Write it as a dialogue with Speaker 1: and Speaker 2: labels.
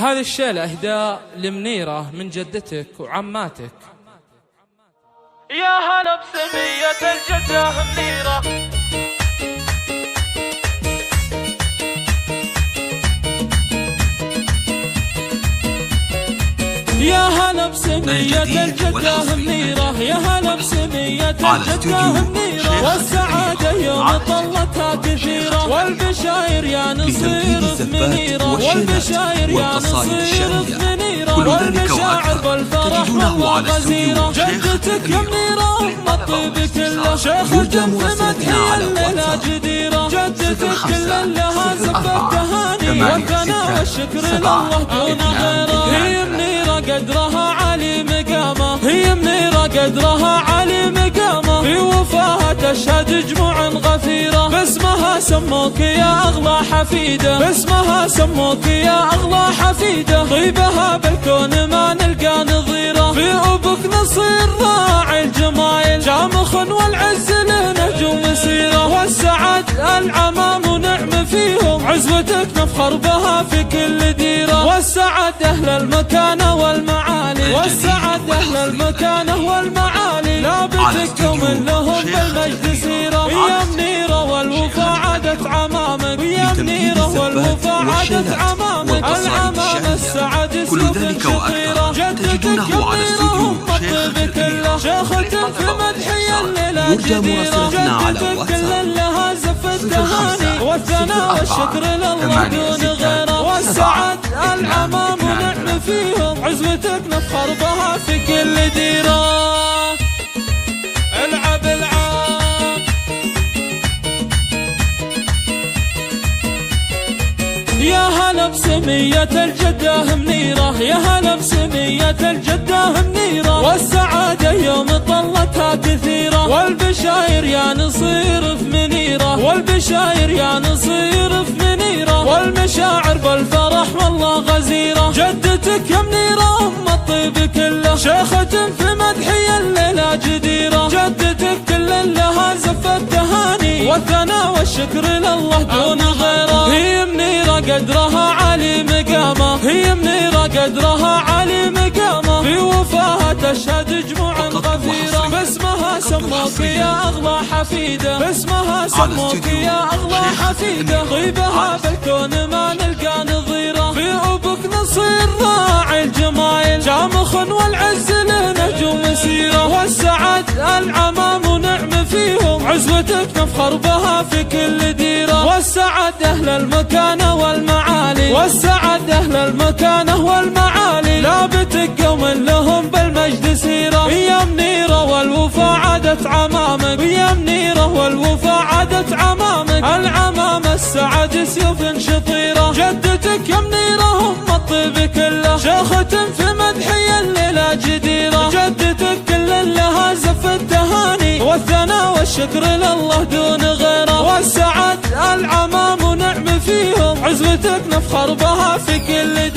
Speaker 1: هذه الشيلة إهداء لمنيرة من جدتك وعماتك.
Speaker 2: يا هلا بسمية الجدة منيرة،
Speaker 1: يا هلا بسمية الجدة منيرة، يا هلا بسمية الجدة منيرة، والسعادة يوم طلتها كثيرة، والبشاير يا نصير بمنيرة، والبشاير يا نصير بمنيرة، والمشاعر بالفرح والله غزيرة. جدتك يا منيرة أم الطيب كله، شيخة في مدحي الليلة جديرة. جدتك كل لها زفة تهاني، والثناء والشكر لله دون غيره. هي منيرة قدرها عالي مقامه، هي منيرة قدرها عالي مقامه، في وفاها تشهد جموع غفيرة. باسمها سموك يا أغلى حفيدة، باسمها سموك يا أغلى حفيدة، طيبها بالكون ما نلقى نظيرة. في أبوك نصير راعي الجمايل، شامخ والعز له نهج ومسيرة، والسعد العمام ونعم فيهم، عزوتك نفخر بها في كل ديرة. والسعد أهل المكانة والمعالي، والسعد أهل المكانة والمعالي، لابتك يوم لهم بالمجد سيرة. يا منيرة والوفا عادت عمامك، يا منيرة والوفا عادت عمامك، العمام السعد سيوف شطيرة. جدتك يا منيرة أم الطيب كله، شيخة في مدحي الليلة جديرة. جدتك كل لها زفة تهاني، والثناء والشكر لله دون غيره. والسعد العمام ونعم فيهم، عزوتك نفخر بها في كل ديرة. العب العاب يا هلا بسمية الجدة منيرة، يا هلا بسمية الجدة منيرة، والسعادة يوم طلتها كثيرة، والبشاير يا نصير في منيرة، والبشاير يا نصير في منيرة، والمشاعر بالفرح والله غزيرة. جدتك يا منيرة أم الطيب كله، شيخة في مدحي الليلة جديرة. جدتك كل لها زفة تهاني، والثناء والشكر لله دون غيره. هي منيرة قدرها عالي مقامه، هي منيرة قدرها عالي مقامه، في وفاها تشهد جموع غفيرة. باسمها سموك يا أغلى حفيدة، باسمها سموك يا أغلى حفيدة، طيبها بالكون ما نلقى نظيرة. في أبوك نصير راعي الجمايل، شامخ والعز له نهج ومسيرة، والسعد العمام ونعم فيهم، عزوتك نفخر بها في كل ديرة. والسعد أهل المكانة والمعالي، والسعد أهل المكانة والمعالي، لابتك يوم لهم بالمجد سيرة. يا منيرة والوفا عادت عمامك، يا منيرة والوفا عادت عمامك، العمام السعد سيوف شطيرة. جدتك يا منيرة أم الطيب كله، شيخة في مدحي الليلة جديرة. جدتك كل لها زفة تهاني، والثناء والشكر لله دون غيره. والسعد العمام ونعم فيهم، عزوتك نفخر بها في كل